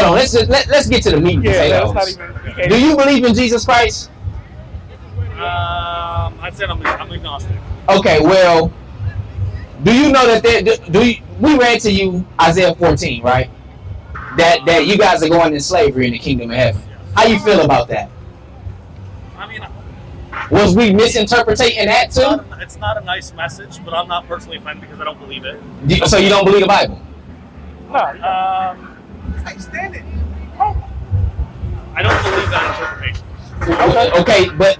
on. Let's get to the meat and potatoes. Do you believe in Jesus Christ? I'd say I'm agnostic. Okay, well, do you know that we read to you Isaiah 14, right? That you guys are going in slavery in the kingdom of heaven. How you feel about that? I mean, was we misinterpreting that too? It's not a nice message, but I'm not personally offended because I don't believe it. So you don't believe the Bible? No. I stand it. I don't believe that interpretation. Okay, but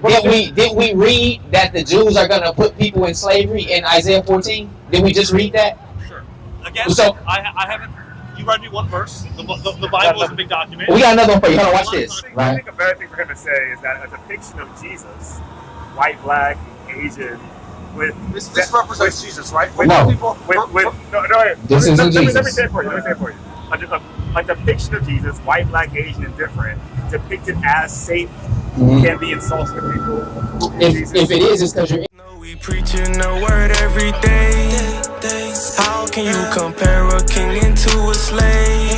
did we read that the Jews are going to put people in slavery in Isaiah 14? Did we just read that? Sure. Again, so I haven't. You read me one verse. The Bible is a big document. We got another one for you. Hold on, watch this. I think a better thing for him to say is that a depiction of Jesus, white, black, Asian, with this represents Jesus, right? No. This isn't Jesus. Let me say it for you. A depiction of Jesus, white, black, Asian, and different, depicted as Satan, can be insulting to people. If it is, it's because you're. We preaching the word every day. How can you compare a king into a slave?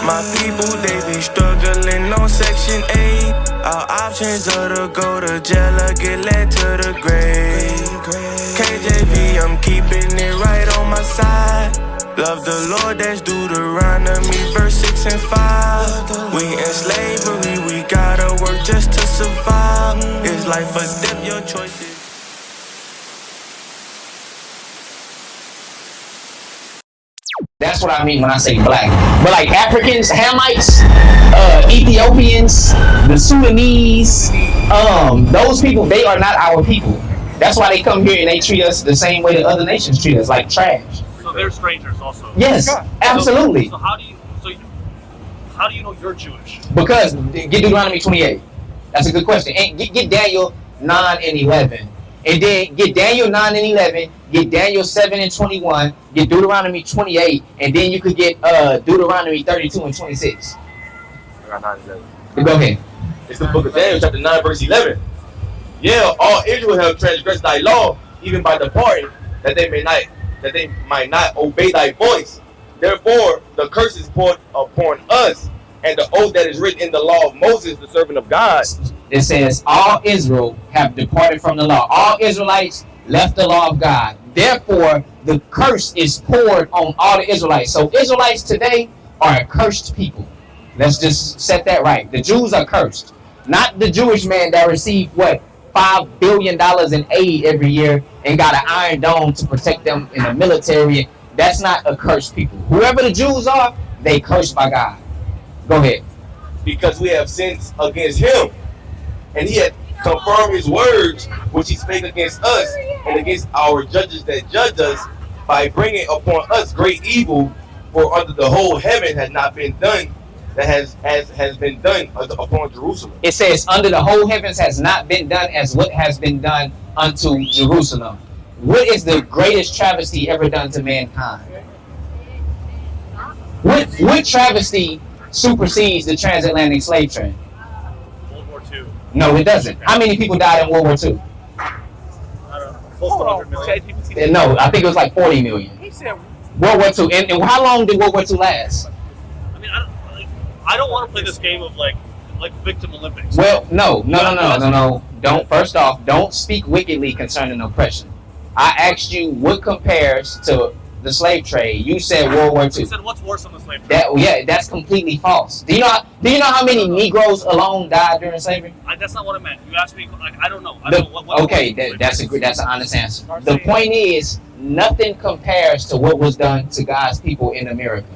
My people, they be struggling on Section 8. Our options are to go to jail or get led to the grave. KJV, I'm keeping it right on my side. Love the Lord, that's Deuteronomy verse 6 and 5. We in slavery, we gotta work just to survive. It's life or death, your choices. That's what I mean when I say black. But like Africans, Hamites, Ethiopians, the Sudanese, those people, they are not our people. That's why they come here and they treat us the same way that other nations treat us, like trash. So they're strangers also. Yes, absolutely. So how do you know you're Jewish? Because get Deuteronomy 28. That's a good question. And get Daniel 9 and 11. And then get Daniel 9 and 11, get Daniel 7 and 21, get Deuteronomy 28, and then you could get Deuteronomy 32 and 26. I got 9 and 11. Go ahead. It's the book of Daniel, chapter 9, verse 11. Yeah, all Israel have transgressed thy law, even by departing, that they might not obey thy voice. Therefore, the curse is poured upon us, and the oath that is written in the law of Moses, the servant of God. It says, all Israel have departed from the law. All Israelites left the law of God. Therefore, the curse is poured on all the Israelites. So Israelites today are a cursed people. Let's just set that right. The Jews are cursed. Not the Jewish man that received, $5 billion in aid every year and got an iron dome to protect them in the military. That's not a cursed people. Whoever the Jews are, they cursed by God. Go ahead. Because we have sinned against him. And he had confirmed his words, which he spake against us and against our judges that judge us, by bringing upon us great evil. For under the whole heaven has not been done that has been done upon Jerusalem. It says, under the whole heavens has not been done as what has been done unto Jerusalem. What is the greatest travesty ever done to mankind? What travesty supersedes the transatlantic slave trade? World War II. No, it doesn't. How many people died in World War II? I don't know. Close to 100 million. No, I think it was like 40 million. He said World War II. And how long did World War II last? I mean, I don't want to play this game of like victim Olympics. Well, no. First off, don't speak wickedly concerning oppression. I asked you what compares to the slave trade. You said World War II. You said what's worse than the slave trade? That's completely false. Do you know how many Negroes alone died during slavery? That's not what I meant. You asked me. I don't know. That's an honest answer. The point is, nothing compares to what was done to God's people in America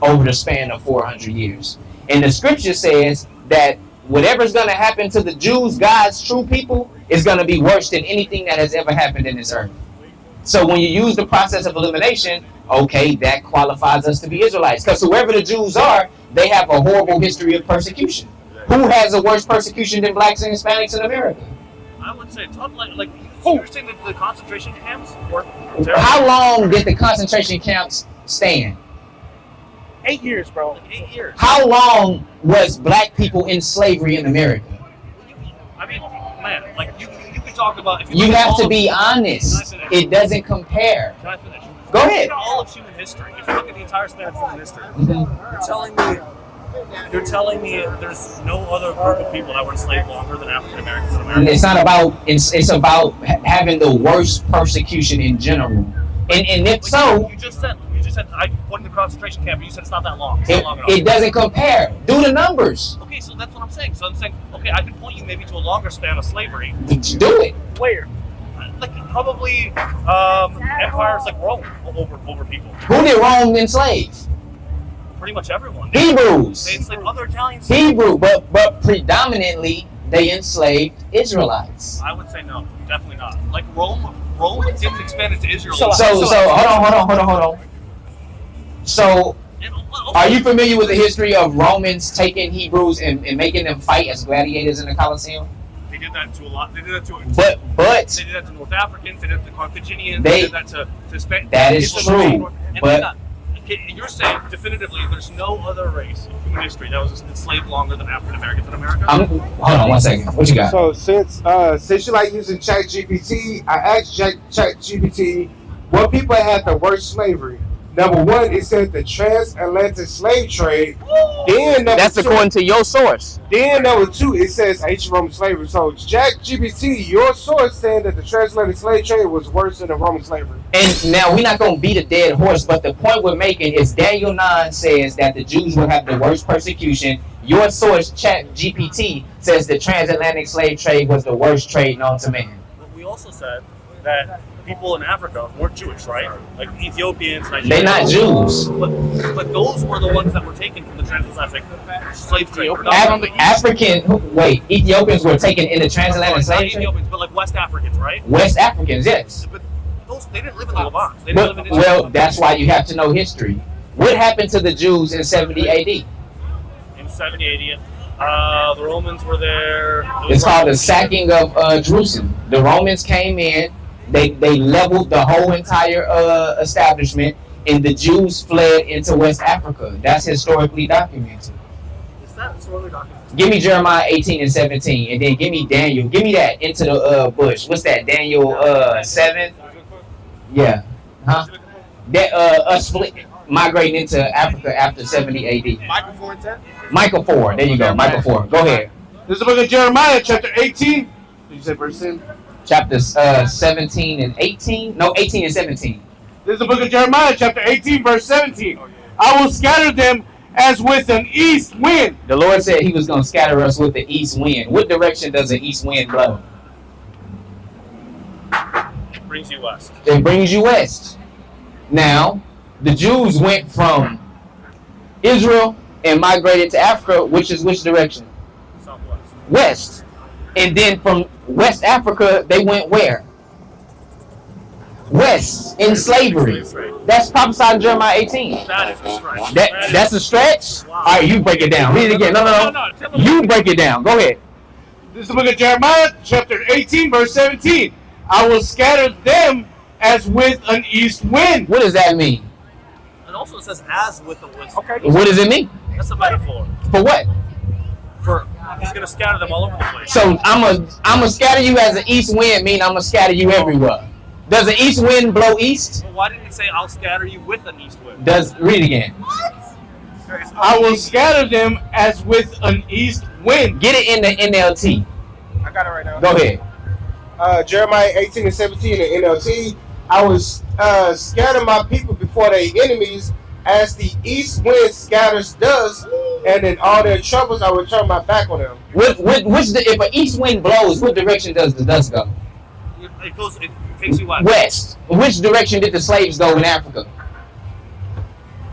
over the span of 400 years. And the scripture says that whatever's going to happen to the Jews, God's true people, is going to be worse than anything that has ever happened in this earth. So when you use the process of elimination, okay, that qualifies us to be Israelites. Because whoever the Jews are, they have a horrible history of persecution. Who has a worse persecution than blacks and Hispanics in America? I would say, you're saying that the concentration camps were terrible? How long did the concentration camps stand? 8 years, bro. Like 8 years. How long was black people in slavery in America? I mean, man, you can talk about... If you have to be honest. It doesn't compare. Can I finish? Go ahead. All of human history. If you look at the entire span of human history, you're telling me You're telling me there's no other group of people that were enslaved longer than African Americans in America? It's not about. It's about having the worst persecution in general. And if so, you just said I put in the concentration camp, but you said it's not that long. It's not long enough. it doesn't compare. Do the numbers. Okay, so that's what I'm saying. So I'm saying, okay, I can point you maybe to a longer span of slavery. Do it. Where? Like probably empires like Rome over people. Who did Rome enslave? Pretty much everyone. Hebrews. They enslaved other Italians. Hebrew, but predominantly they enslaved Israelites. I would say no, definitely not. Like Rome didn't expand into Israel. So hold on. So, are you familiar with the history of Romans taking Hebrews and making them fight as gladiators in the Colosseum? They did that to a lot. They did that to. But they did that to North Africans. They did that to Carthaginians. They did that to Spain. That is true. But you're saying definitively there's no other race in human history that was enslaved longer than African Americans in America? Hold on 1 second. What you got? So since you like using ChatGPT, I asked ChatGPT what people had the worst slavery. Number one, it said the transatlantic slave trade. Then That's according to your source. Then number two, it says ancient Roman slavery. So ChatGPT, your source saying that the transatlantic slave trade was worse than the Roman slavery. And now we're not going to beat a dead horse, but the point we're making is Daniel 9 says that the Jews will have the worst persecution. Your source, ChatGPT, says the transatlantic slave trade was the worst trade known to man. But we also said that people in Africa weren't Jewish, right? Like Ethiopians, Nigerians. They're not Jews. But those were the ones that were taken from the transatlantic slave trade. Ethiopians were taken in the transatlantic slave trade? Ethiopians, but like West Africans, right? West Africans, yes. But they didn't live in the Levant. They didn't live in Israel. Well, that's why you have to know history. What happened to the Jews in 70 AD? In 70 AD, the Romans were there. It's called the sacking of Jerusalem. The Romans came in. They leveled the whole entire establishment, and the Jews fled into West Africa. That's historically documented. Is that historically documented? Give me Jeremiah 18 and 17, and then give me Daniel. Give me that into the bush. What's that? Daniel 7? Yeah. Huh? That us migrating into Africa after 70 AD. Michael 4 and 10? Michael 4. There you go. Michael 4. Go ahead. This is the book of Jeremiah, chapter 18. Did you say verse 10? Chapters 17 and 18? No, 18 and 17. This is the book of Jeremiah, chapter 18, verse 17. I will scatter them as with an east wind. The Lord said he was going to scatter us with the east wind. What direction does the east wind blow? It brings you west. It brings you west. Now, the Jews went from Israel and migrated to Africa, which is which direction? Southwest. West. And then from West Africa, they went where? West, in slavery. That's prophesied in Jeremiah 18. That is a stretch. That's a stretch? Wow. All right, you break it down. Read it again. No. You break it down. Go ahead. This is the book of Jeremiah, chapter 18, verse 17. I will scatter them as with an east wind. What does that mean? And also it says as with a whistle. Okay. What does it mean? That's a metaphor. For what? He's going to scatter them all over the place. So I'm a scatter you as an east wind mean I'm going to scatter you everywhere. Does the east wind blow east? Well, why didn't he say I'll scatter you with an east wind? Read it again. What? I will scatter them as with an east wind. Get it in the NLT. I got it right now. Go ahead. Jeremiah 18 and 17 in NLT. I will scatter my people before their enemies as the east wind scatters dust, and in all their troubles I will turn my back on them. If an east wind blows, what direction does the dust go? It takes you west. West. Which direction did the slaves go in Africa?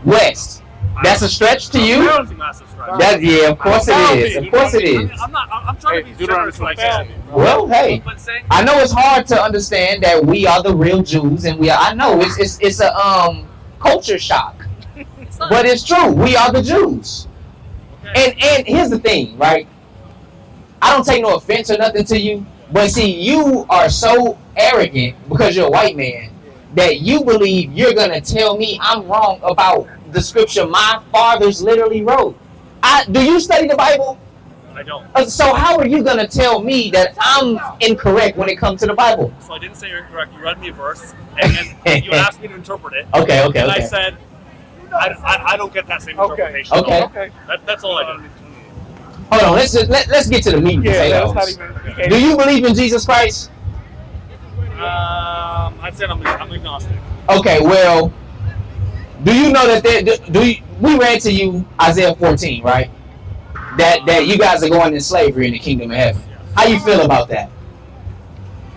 West. That's a stretch to you? I don't think that's a stretch. Yeah, of course it is. Of course it is. I'm trying to be generous when I say it. Well, hey, I know it's hard to understand that we are the real Jews, and I know it's a culture shock. But it's true. We are the Jews. Okay. And here's the thing, right? I don't take no offense or nothing to you, but see, you are so arrogant because you're a white man that you believe you're going to tell me I'm wrong about the scripture my fathers literally wrote. Do you study the Bible? I don't. So how are you going to tell me that I'm incorrect when it comes to the Bible? So I didn't say you're incorrect. You read me a verse, and you asked me to interpret it. Okay. And I said, I don't get that same interpretation. Okay. That's all I did. Hold on, let's get to the meat and potatoes. That's not even. Do you believe in Jesus Christ? I'd say I'm agnostic. Okay, well, do you know that we read to you Isaiah 14, right? That you guys are going in slavery in the kingdom of heaven. How you feel about that?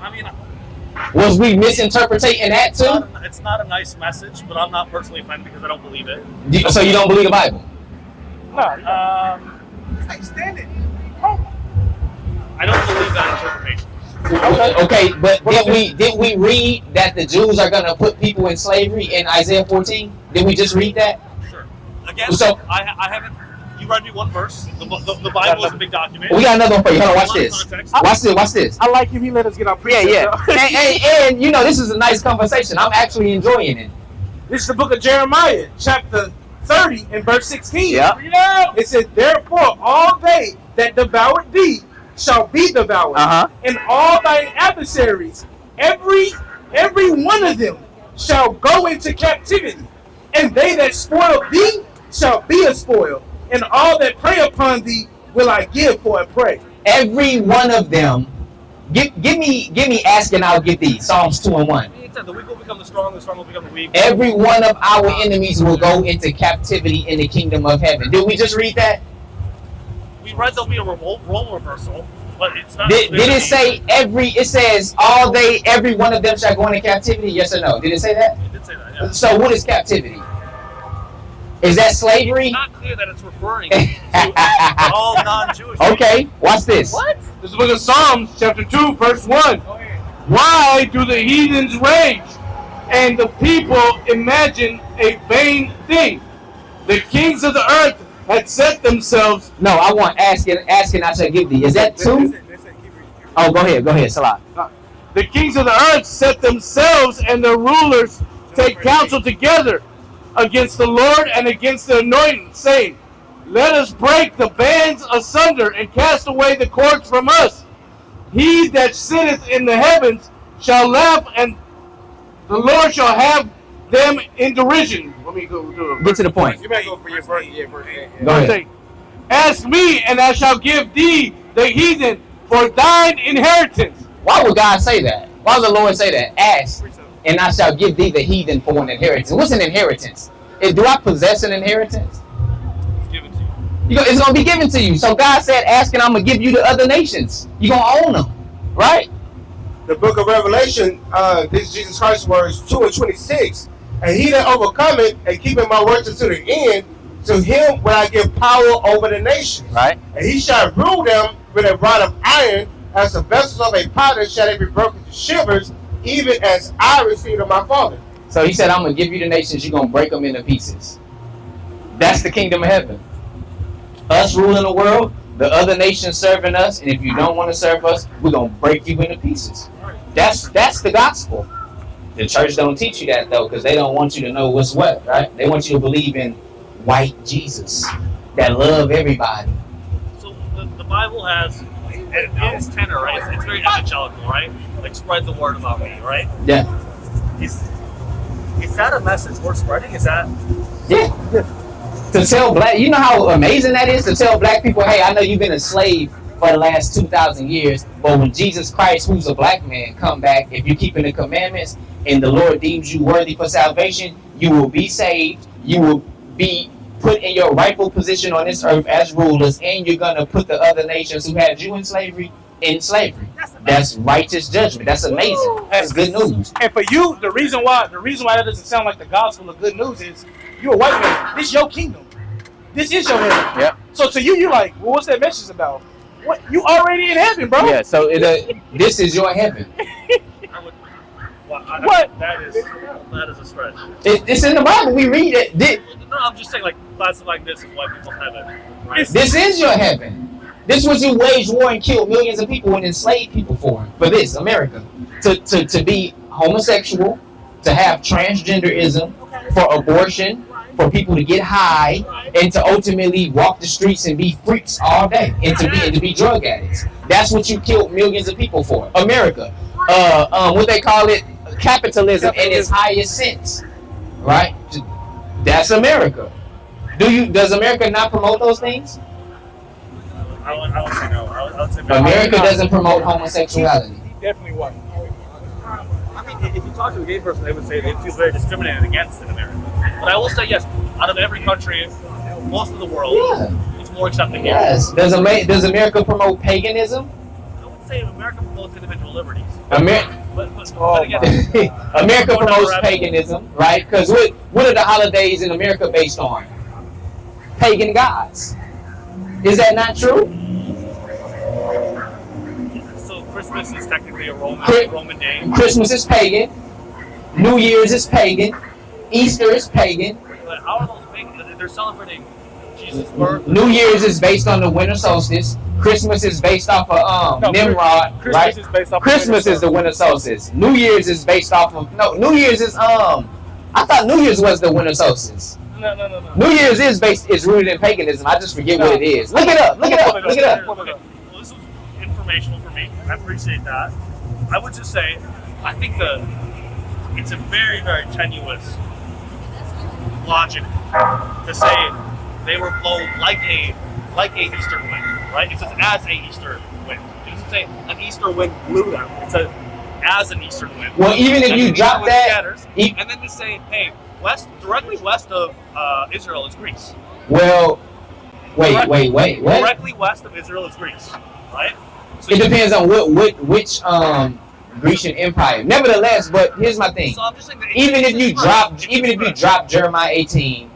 I mean, Was we misinterpreting that too? it's not a nice message, but I'm not personally offended because I don't believe it. So you don't believe the Bible? No. I stand it. I don't believe that interpretation. Okay, but did we read that the Jews are gonna put people in slavery in Isaiah 14? Did we just read that? Sure. Again, So- I haven't. You read me one verse. The Bible is a big document. We got another one for you. Hold on, watch A lot of this. context. Watch this. I like if he let us get our precepts. Yeah. and you know, this is a nice conversation. I'm actually enjoying it. This is the book of Jeremiah, chapter 30 and verse 16. Yeah. Read out. It says, therefore all they that devoured thee shall be devoured, and all thine adversaries, every one of them shall go into captivity, and they that spoil thee shall be a spoil, and all that prey upon thee will I give for a prey. Every one of them. Give me ask and I'll give thee. Psalms 2:1. The weak will become the strong will become the weak. Every one of our enemies will go into captivity in the kingdom of heaven. Did we just read that? We read there'll be a role reversal, but it's not. Did it say every? It says every one of them shall go into captivity. Yes or no? Did it say that? It did say that. Yeah. So what is captivity? Is that slavery? It's not clear that it's referring to all non-Jewish. Okay, watch this. What? This is the book of Psalms, chapter 2, verse 1. Why do the heathens rage, and the people imagine a vain thing? The kings of the earth had set themselves. No, I want asking I shall give thee. Is that 2? Oh, go ahead, Salah. The kings of the earth set themselves, and the rulers take counsel together against the Lord and against the anointed, saying, let us break the bands asunder and cast away the cords from us. He that sitteth in the heavens shall laugh, and the Lord shall have them in derision. Let me go do it. Get to the point. You might go for your verse. Yeah, Go ahead. Ask me, and I shall give thee the heathen for thine inheritance. Why would God say that? Why would the Lord say that? Ask, and I shall give thee the heathen for an inheritance. What's an inheritance? Do I possess an inheritance? It's given to you. It's going to be given to you. So God said, ask and I'm going to give you the other nations. You're going to own them. Right? The book of Revelation, this is Jesus Christ's words, 2:26. And he that overcometh and keepeth my words unto the end, to him will I give power over the nations. Right. And he shall rule them with a rod of iron, as the vessels of a potter shall they be broken to shivers, even as I received of my Father. So he said, I'm going to give you the nations. You're going to break them into pieces. That's the kingdom of heaven. Us ruling the world, the other nations serving us, and if you don't want to serve us, we're going to break you into pieces. That's the gospel. The church don't teach you that, though, because they don't want you to know what's what, right? They want you to believe in white Jesus that love everybody. So the Bible has, in its tenor, right? It's very evangelical, right? Like, spread the word about me, right? Yeah. Is that a message worth spreading? Is that? Yeah. To tell black, you know how amazing that is to tell black people, hey, I know you've been a slave for the last 2,000 years, but when Jesus Christ, who's a black man, come back, if you're keeping the commandments and the Lord deems you worthy for salvation, you will be saved, you will be put in your rightful position on this earth as rulers, and you're going to put the other nations who had you in slavery. That's righteous judgment. That's amazing. That's good news. And for you, the reason why that doesn't sound like the gospel of good news is you're a white man. This is your kingdom. This is your heaven. Yeah. So to you, you're like, well, what's that message about? What? You already in heaven, bro. Yeah. So this is your heaven. What? That is a stretch. It's in the Bible. We read it. No, I'm just saying, like, classes like this is why people have it. Right? This is your heaven. This was you waged war and killed millions of people and enslaved people for this, America. To be homosexual, to have transgenderism, for abortion, for people to get high, and to ultimately walk the streets and be freaks all day, and to be drug addicts. That's what you killed millions of people for. America. What they call it, capitalism in its highest sense. Right? That's America. Does America not promote those things? I would say no. I would say America doesn't promote homosexuality. He definitely wasn't. I mean, if you talk to a gay person, they would say they feel very discriminated against in America. But I will say yes. Out of every country, most of the world, it's more accepting here. Yes. Does America promote paganism? I would say America promotes individual liberties. But again, America promotes paganism, right? Because what are the holidays in America based on? Pagan gods. Is that not true? So Christmas is technically a Roman day. Christmas is pagan. New Year's is pagan. Easter is pagan. But how are those pagan? They're celebrating Jesus' birth. New Year's is based on the winter solstice. Christmas is based off of Nimrod, Christmas right? is based off Christmas is the winter solstice. New Year's is based off of New Year's is I thought New Year's was the winter solstice. No. New Year's is rooted in paganism. I just forget what it is. Look it up. Okay. Well, this was informational for me. I appreciate that. I would just say, I think it's a very, very tenuous logic to say they were blown like a eastern wind, right? It says as a eastern wind. It doesn't say an eastern wind blew them. It says as an eastern wind. Well, even if you drop that, scatters, and then to say, hey, directly west of Israel is Greece. Well, wait. What? Directly west of Israel is Greece, right? So It depends on which Grecian Empire. Nevertheless, but here's my thing. So I'm just saying that Even if you drop Jeremiah 18,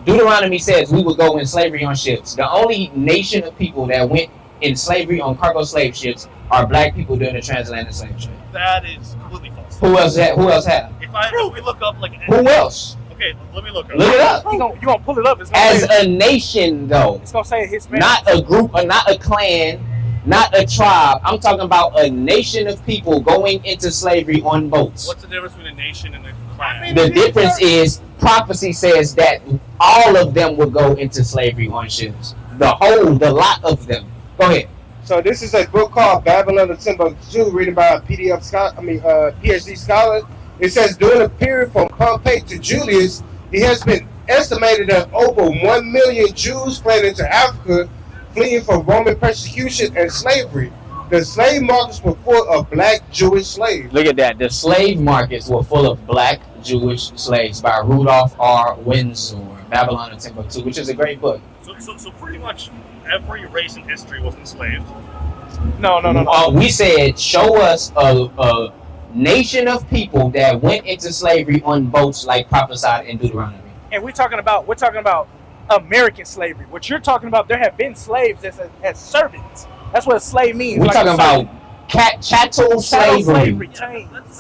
Deuteronomy says we will go in slavery on ships. The only nation of people that went in slavery on cargo slave ships are black people during the transatlantic slave trade. that is completely false. Who else have? If we look up like Who else? okay, let me look up. Look it up. You gonna pull it up? It's gonna As say, a nation, though, it's gonna say Hispanic. not a group or not a clan, not a tribe. I'm talking about a nation of people going into slavery on boats. What's the difference between a nation and a clan? The difference is prophecy says that all of them will go into slavery on ships. The lot of them. Go ahead. So this is a book called Babylon the Timbuktu, written by a PhD scholar. It says during the period from Pompey to Julius, it has been estimated that over 1 million Jews fled into Africa, fleeing from Roman persecution and slavery. The slave markets were full of black Jewish slaves. Look at that. The slave markets were full of black Jewish slaves by Rudolph R. Windsor, Babylon and Timbuktu, which is a great book. So pretty much every race in history was enslaved. No. We said, show us a nation of people that went into slavery on boats like prophesied in Deuteronomy. And we're talking about American slavery. What you're talking about, there have been slaves as servants. That's what a slave means. We're like talking about chattel slavery.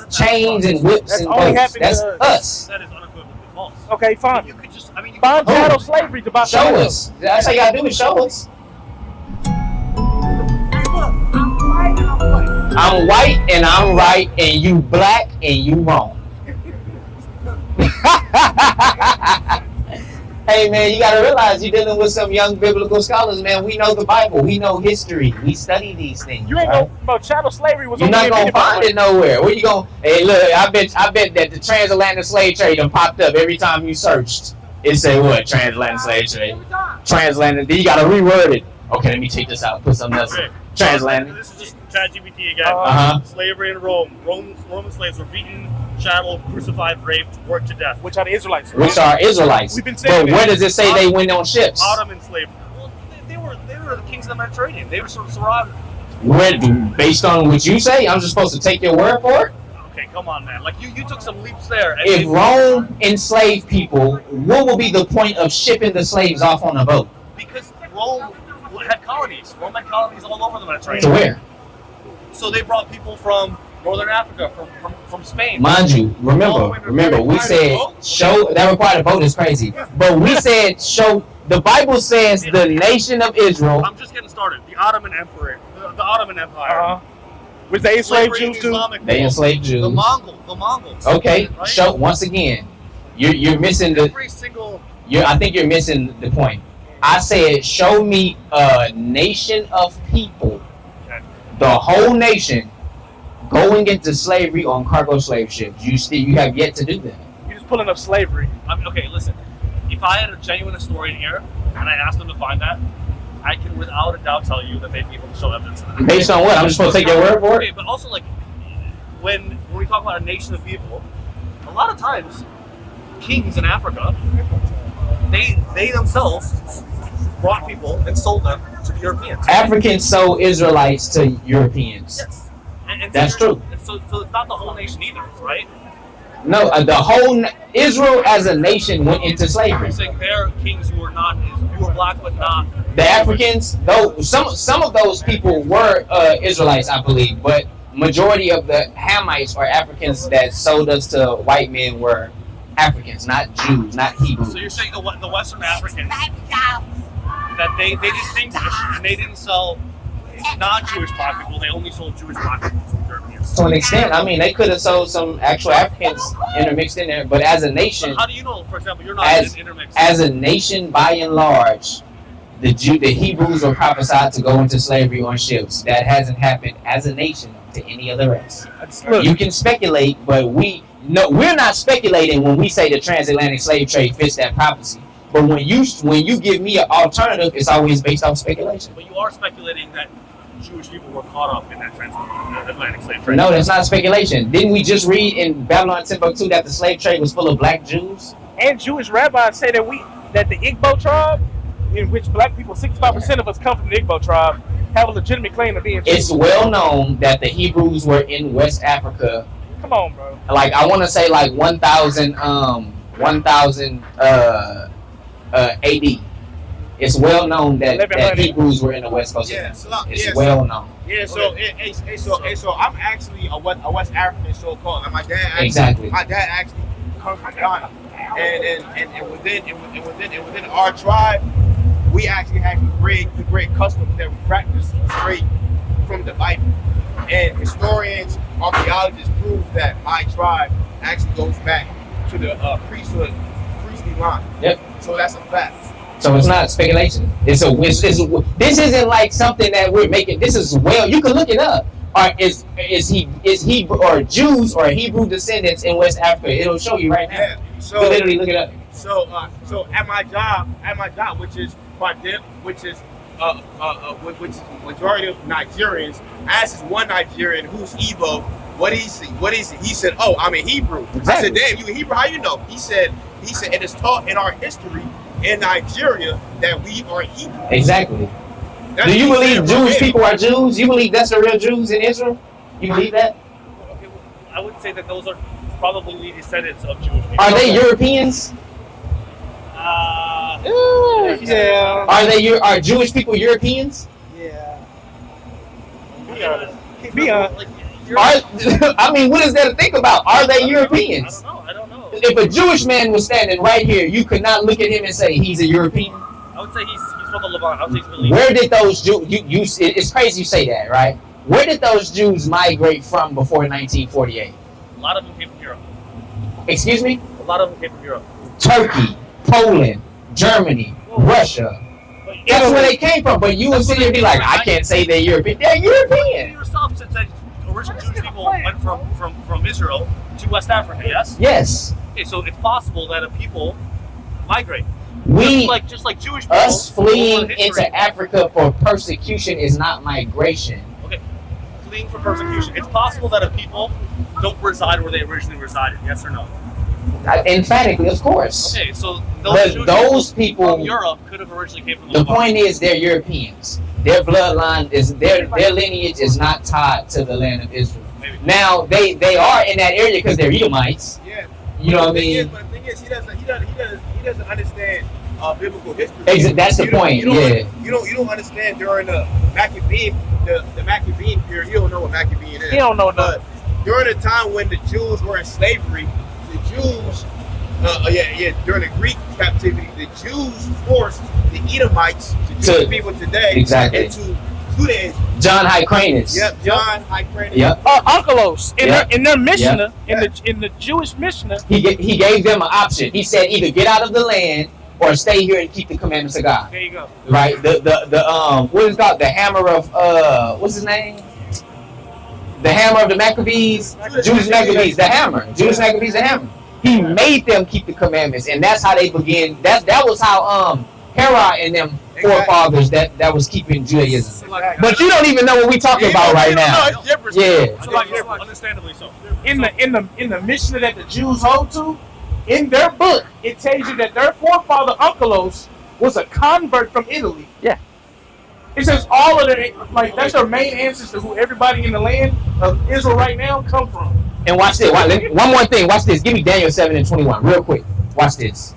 Chains and whips and boats. That's us. That is unequivocally false. Okay, fine. You could just, Bond chattel slavery is about Show something us. That's all you gotta do is show us. I'm white and I'm right, and you black and you wrong. Hey man, you gotta realize you're dealing with some young biblical scholars, man. We know the Bible, we know history, we study these things. You ain't right? about chattel slavery was. You're not gonna find it nowhere. Where you going? Hey, look, I bet that the transatlantic slave trade done popped up every time you searched. It said what? Transatlantic slave trade. Transatlantic. Then you gotta reword it. Okay, let me take this out. Put something else. Okay. Transatlantic. This is just ChatGPT again. Slavery in Rome. Roman slaves were beaten, chattel, crucified, raped, worked to death. Which are the Israelites? Which are Israelites. We've been saying but where does it say they went on ships? Ottoman slavery. Well, they were the kings of the Mediterranean. They were sort of survived. Where, based on what you say, I'm just supposed to take your word for it? Okay, come on, man. Like you took some leaps there. And If Rome enslaved people, what would be the point of shipping the slaves off on a boat? Because Rome had colonies. Rome had colonies all over the Mediterranean. To where? So they brought people from Northern Africa, from Spain. Mind you, remember, we said show that required a boat is crazy. But we said show. The Bible says the nation of Israel. I'm just getting started. The Ottoman Emperor, the Ottoman Empire. Which they enslaved Jews too. They enslaved Jews. The Mongols. Okay, right? show once again. You're missing the. Every single. I think you're missing the point. I said show me a nation of people. Okay. The whole nation going into slavery on cargo slave ships. You have yet to do that. You're just pulling up slavery. I mean, okay, listen. If I had a genuine historian here and I asked them to find that, I can without a doubt tell you that they'd be able to show evidence of that. Based on what? I'm just supposed to take your word for Okay, it? but also like when we talk about a nation of people, a lot of times kings in Africa, they themselves brought people and sold them to the Europeans. Africans sold Israelites to Europeans. Yes. And That's true. So it's not the whole nation either, right? No, the whole Israel as a nation went into slavery. You're saying there are kings who were black but not. The Africans, though, some of those people were Israelites, I believe, but majority of the Hamites or Africans that sold us to white men were Africans, not Jews, not Hebrews. So you're saying the Western Africans that they distinguished and they didn't sell non-Jewish black people, they only sold Jewish black people to the Europeans. To an extent, I mean, they could have sold some actual Africans intermixed in there, but as a nation, How do you know, for example, you're not intermixed? as a nation, by and large, the Hebrews were prophesied to go into slavery on ships. That hasn't happened as a nation to any other race. Look, You can speculate, but we're not speculating when we say the transatlantic slave trade fits that prophecy. But when you give me an alternative, it's always based off speculation. But you are speculating that Jewish people were caught up in that transatlantic slave trade. No, that's not speculation. Didn't we just read in Babylon Timbuktu that the slave trade was full of black Jews? and Jewish rabbis say that the Igbo tribe, in which black people, 65% of us come from the Igbo tribe, have a legitimate claim to being Jews. It's well known that the Hebrews were in West Africa. Come on, bro. Like I want to say like 1000 AD. It's well known that 1100. Hebrews were in the West Coast. Yeah, It's well known. Yeah, so I'm actually a West African so-called. And my dad actually comes from Ghana, and within our tribe, we actually have the great customs that we practice straight from the Bible. And historians, archaeologists prove that my tribe actually goes back to the priestly line. Yep. So that's a fact. So it's not speculation. This isn't like something that we're making. This is you can look it up. Or is Hebrew or Jews or Hebrew descendants in West Africa? It'll show you right now. Yeah. So literally look it up. So at my job, which is which is majority of Nigerians, I asked this one Nigerian who's Igbo, what is he? He said, "Oh, I'm a Hebrew." Exactly. I said, "Damn, you a Hebrew? How you know?" He said it is taught in our history in Nigeria that we are Hebrew. Exactly. That's Do you what he believe said, Jewish bro. people are Jews? You believe that's the real Jews in Israel? You believe that? Okay, well, I would say that those are probably the descendants of Jewish people. Are they Europeans? Yeah. Are Jewish people Europeans? Yeah. Be honest. Be honest. Like, I mean, what is there to think about? Are they Europeans? I don't know. If a Jewish man was standing right here, you could not look at him and say he's a European. I would say he's from the Levant. I would say he's Middle East. Where did those Jews? It's crazy you say that, right? Where did those Jews migrate from before 1948? A lot of them came from Europe. Excuse me? A lot of them came from Europe. Turkey, Poland, Germany, Russia. But That's where they came from. But you would sit here and be like, I can't say they're European. They're You European. yourself said that original Jewish people went from Israel to West Africa. Yes. Yes. Okay, so it's possible that a people migrate. We, just like Jewish people. us fleeing over history. into Africa for persecution is not migration. Okay, fleeing for persecution. It's possible that a people don't reside where they originally resided. Yes or no? Emphatically, of course. Okay, so But Jewish those people, from Europe could have originally came from the the Levant. point is they're Europeans. Their bloodline is their lineage is not tied to the land of Israel. Maybe. Now they are in that area because they're Edomites. Yeah. You know what I mean? But the thing is, he doesn't understand biblical history. That's the point. You don't understand during the Maccabean period. You don't know what Maccabean is. He don't know But nothing. during the time when the Jews were in slavery, the Jews, during the Greek captivity, the Jews forced the Edomites, the Jewish people today, Exactly. into Judaism. John Hyrcanus. Yep, John Hyrcanus. Yep. Onkelos in their Mishnah, Yep. in the Jewish Mishnah. He gave them an option. He said either get out of the land or stay here and keep the commandments of God. There you go. Right? What is it called? The hammer of what's his name? The hammer of the Maccabees. Jewish Maccabees, the hammer. Jewish Maccabees, the hammer. He made them keep the commandments, and that's how they began. That was how Hera and them forefathers that was keeping Judaism. Like, But you don't even know what we talking about right now. No, it's different. Yeah. so like, understandably so. In the Mishnah that the Jews hold to, in their book, it tells you that their forefather Unkelos was a convert from Italy. Yeah. It says all of their, like, that's their main ancestor who everybody in the land of Israel right now come from. And watch this. One more thing. Watch this. Give me Daniel 7:21 real quick. Watch this.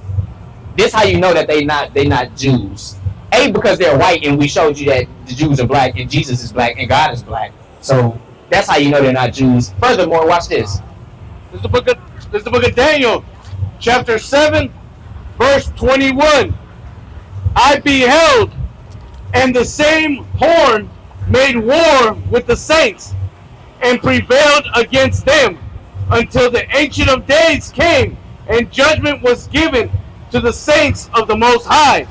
This how you know that they not Jews. A, because they're white, and we showed you that the Jews are black, and Jesus is black, and God is black. So that's how you know they're not Jews. Furthermore, watch this. This is the book of Daniel, chapter 7, verse 21. I beheld, and the same horn made war with the saints, and prevailed against them, until the Ancient of Days came, and judgment was given to the saints of the Most High.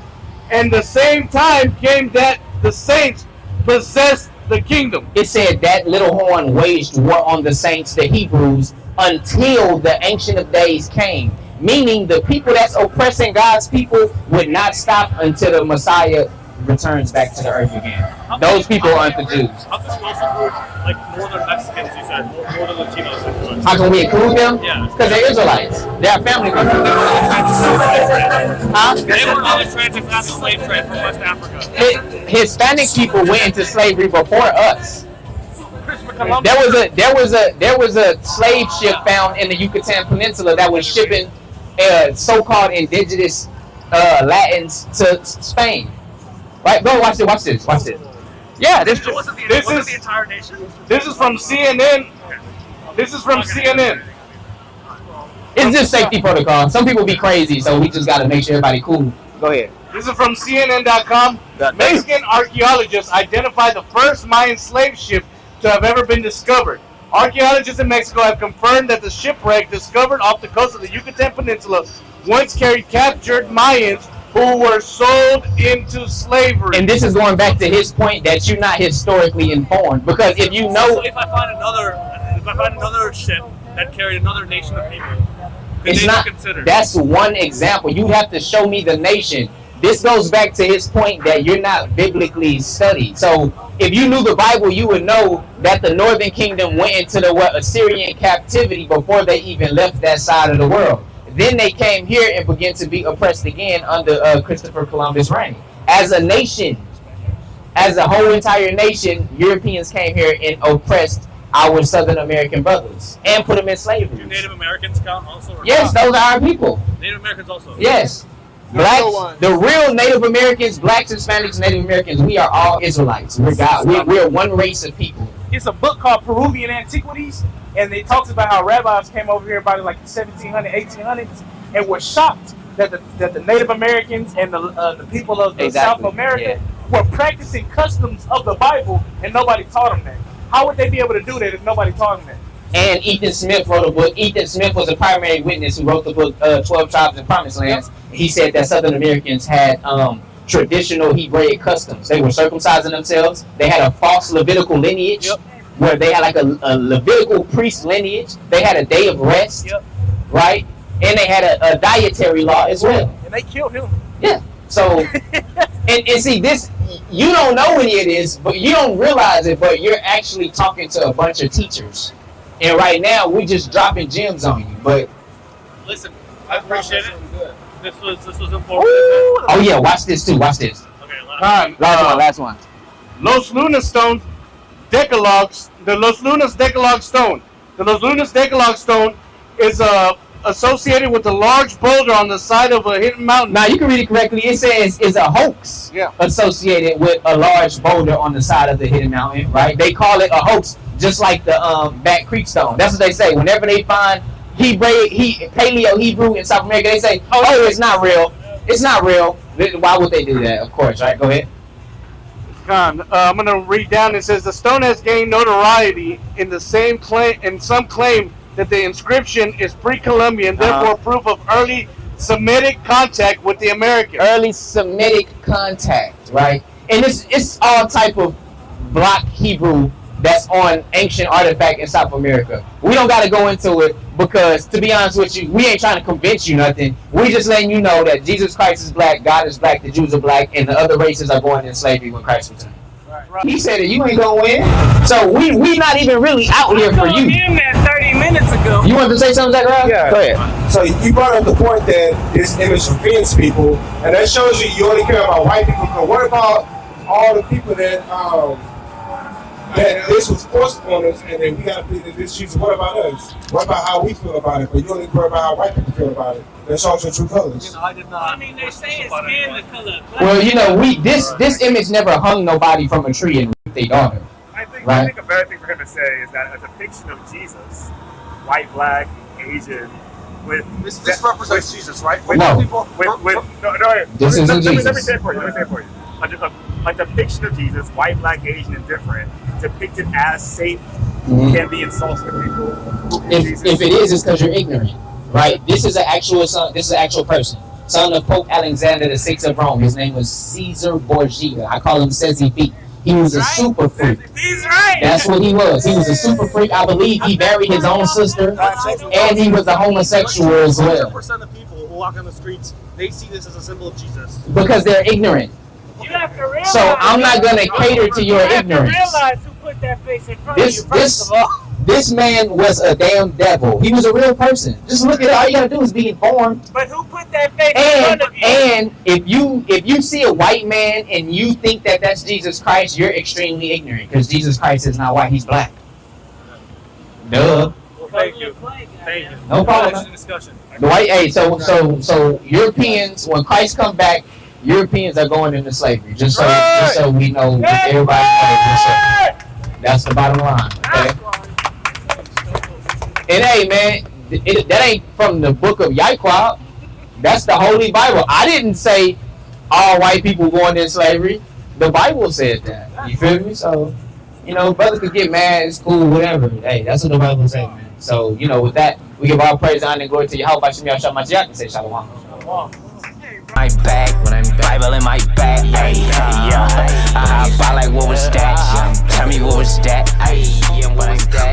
And the same time came that the saints possessed the kingdom. It said that little horn waged war on the saints, the Hebrews, until the Ancient of Days came. Meaning the people that's oppressing God's people would not stop until the Messiah returns back to the earth again. Those people aren't the Jews. How come you also include like northern Mexicans? You said northern Latinos influence. How can we include them? Yeah. Because they're Israelites. They're family members. Huh? They were on the transatlantic slave trade from West Africa. Hispanic people went into slavery before us. There was a slave ship found in the Yucatan Peninsula that was shipping so-called indigenous Latins to Spain. Right, go watch this. Yeah, this wasn't the entire nation. This is from CNN. This is from CNN. It's just safety protocol. Some people be crazy, so we just gotta make sure everybody cool. Go ahead. This is from CNN.com. Mexican archaeologists identified the first Mayan slave ship to have ever been discovered. Archaeologists in Mexico have confirmed that the shipwreck discovered off the coast of the Yucatan Peninsula once carried captured Mayans who were sold into slavery. And this is going back to his point that you're not historically informed, because if you know, So if I find another ship that carried another nation of people, it's not considered. That's one example. You have to show me the nation. This goes back to his point that you're not biblically studied. So if you knew the Bible, you would know that the Northern Kingdom went into the Assyrian captivity before they even left that side of the world. Then they came here and began to be oppressed again under Christopher Columbus' reign. As a nation, as a whole entire nation, Europeans came here and oppressed our Southern American brothers and put them in slavery. Do Native Americans count also? Or yes, not? those are our people. Native Americans also. Yes. Blacks, the real Native Americans, blacks, Hispanics, Native Americans, we are all Israelites. We're God. We're one race of people. It's a book called Peruvian Antiquities, and it talks about how rabbis came over here about like the 1700s, 1800s, and were shocked that the Native Americans and the people of South America were practicing customs of the Bible, and nobody taught them that. How would they be able to do that if nobody taught them that? And Ethan Smith wrote a book. Ethan Smith was a primary witness who wrote the book 12 Tribes and Promised Lands. He said that Southern Americans had traditional Hebraic customs. They were circumcising themselves. They had a false Levitical lineage where they had like a Levitical priest lineage. They had a day of rest, right? And they had a dietary law as well. And they killed him. Yeah. So, and see, this, you don't know any of this, but you don't realize it, but you're actually talking to a bunch of teachers. And right now, we just dropping gems on you. But listen, I appreciate it. This was informative. Oh yeah, watch this too. Watch this. Okay, last one. Los Lunas stones, Decalogues. The Los Lunas Decalogue stone. The Los Lunas Decalogue stone is associated with a large boulder on the side of a hidden mountain. Now you can read it correctly. It says is a hoax associated with a large boulder on the side of the hidden mountain. Right? They call it a hoax, just like the Back Creek stone. That's what they say. Whenever they find Paleo Hebrew in South America, they say, "Oh, it's not real. It's not real." Why would they do that? Of course, right? Go ahead. I'm going to read down. It says the stone has gained notoriety in the same claim, and some claim that the inscription is pre-Columbian, therefore proof of early Semitic contact with the Americans. Early Semitic contact, right? And it's all type of block Hebrew that's on ancient artifact in South America. We don't got to go into it, Because to be honest with you, we ain't trying to convince you nothing. We just letting you know that Jesus Christ is black, God is black, the Jews are black, and the other races are going into slavery when Christ returns. Right. He said that you ain't gonna win. So we not even really out here for you. Him that 30 minutes ago. You want to say something, Zachariah? Yeah. Go ahead. So you brought up the point that this image offends people, and that shows you only care about white people. But what about all the people that this was forced on us, and then we got to plead this Jesus? What about us? What about how we feel about it? But you only care about how white people feel about it. That shows your true colors. I did not. I mean, they say it's skin the color. Well, this image never hung nobody from a tree and raped their daughter. I think Right. a better thing for him to say is that a depiction of Jesus, white, black, Asian, with This represents Jesus, right? No. People, This isn't Jesus. Let me say it for you. A depiction of Jesus, white, black, Asian, and different, depicted as Satan, can be insulting to people. If it is, it's because you're ignorant, right? This is an actual son. This is an actual person, son of Pope Alexander VI of Rome. His name was Caesar Borgia. I call him Cezzy. He was a super freak. He's right. That's what he was. He was a super freak. I believe he married his own sister, and he was a homosexual as well. 100% of people who walk on the streets, they see this as a symbol of Jesus. Because they're ignorant. You have to realize. So I'm not gonna cater to your ignorance. You have to realize who put that face in front of you, first of all. This man was a damn devil. He was a real person. Just look at it. All you gotta do is be informed. But who put that face in front of you? And if you see a white man and you think that that's Jesus Christ, you're extremely ignorant because Jesus Christ is not white. He's black. Duh. Well, thank you. Thank you. No problem. Interesting discussion. The white. Hey, so Europeans, when Christ come back, Europeans are going into slavery. Just so we know, everybody knows. That's the bottom line. Okay? And hey, man, that ain't from the book of Yahweh. That's the Holy Bible. I didn't say all white people going into slavery. The Bible said that. You feel me? So, brother could get mad. It's cool, whatever. Hey, that's what the Bible said, man. So, with that, we give all praise, honor, and glory to Yahweh. Shem Yahshua Mashiach, and say shalom. My bag, Bible in my bag, yeah. I hop like what was that? Tell me what was that?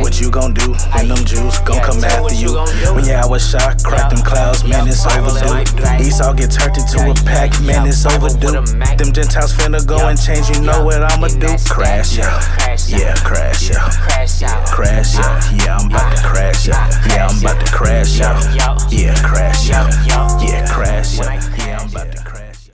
What you gon' do when them Jews gon' come after you? When your hour shot, crack them clouds, man, it's overdue. Esau get turned into a pack, man, it's overdue. Them Gentiles finna go and change, you know what I'ma do? Crash out, yeah, crash out, crash out, yeah, I'm about to crash out, yeah, I'm about to crash out, yeah, crash out, yeah, crash out, yeah, I'm about to